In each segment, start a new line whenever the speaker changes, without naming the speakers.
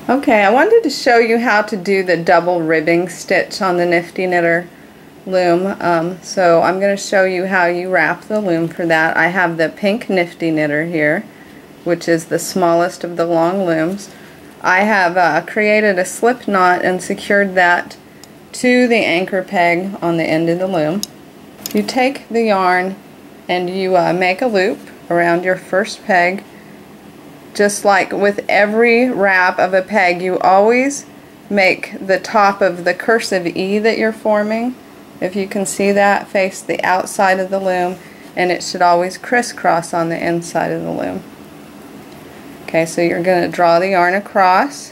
Okay, I wanted to show you how to do the double ribbing stitch on the Knifty Knitter loom. So I'm going to show you how you wrap the loom for that. I have the pink Knifty Knitter here, which is the smallest of the long looms. I have created a slip knot and secured that to the anchor peg on the end of the loom. You take the yarn and you make a loop around your first peg. Just like with every wrap of a peg, you always make the top of the cursive E that you're forming, if you can see that, face the outside of the loom, and it should always crisscross on the inside of the loom. Okay, so you're going to draw the yarn across.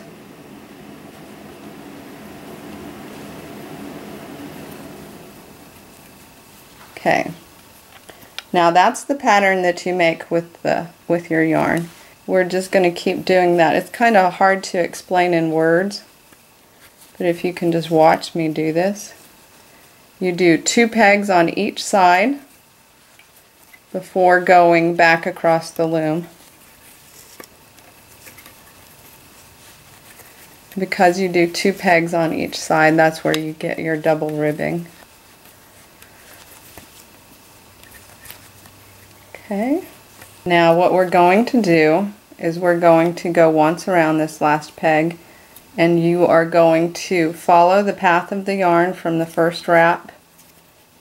Okay, now that's the pattern that you make with your yarn. We're just going to keep doing that. It's kind of hard to explain in words, but if you can just watch me do this. You do 2 pegs on each side before going back across the loom. Because you do 2 pegs on each side, that's where you get your double ribbing. Okay. Now what we're going to do is we're going to go once around this last peg, and you are going to follow the path of the yarn from the first wrap,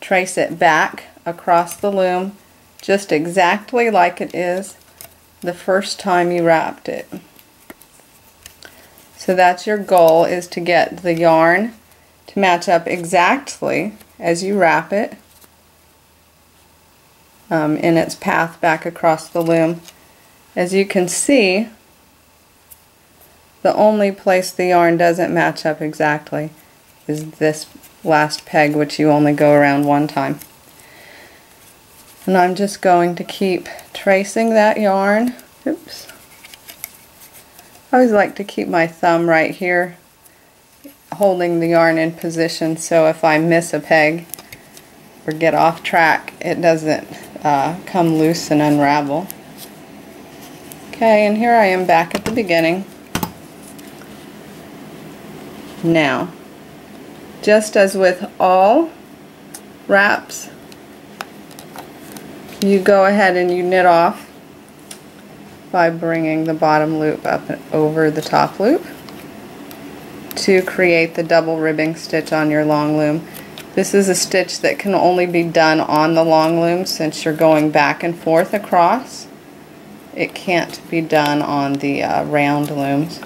trace it back across the loom just exactly like it is the first time you wrapped it. So that's your goal, is to get the yarn to match up exactly as you wrap it in its path back across the loom. As you can see, the only place the yarn doesn't match up exactly is this last peg, which you only go around one time. And I'm just going to keep tracing that yarn. Oops. I always like to keep my thumb right here holding the yarn in position, so if I miss a peg or get off track, it doesn't come loose and unravel. Okay, and here I am back at the beginning. Now, just as with all wraps, you go ahead and you knit off by bringing the bottom loop up and over the top loop to create the double ribbing stitch on your long loom. This is a stitch that can only be done on the long loom since you're going back and forth across. It can't be done on the round looms.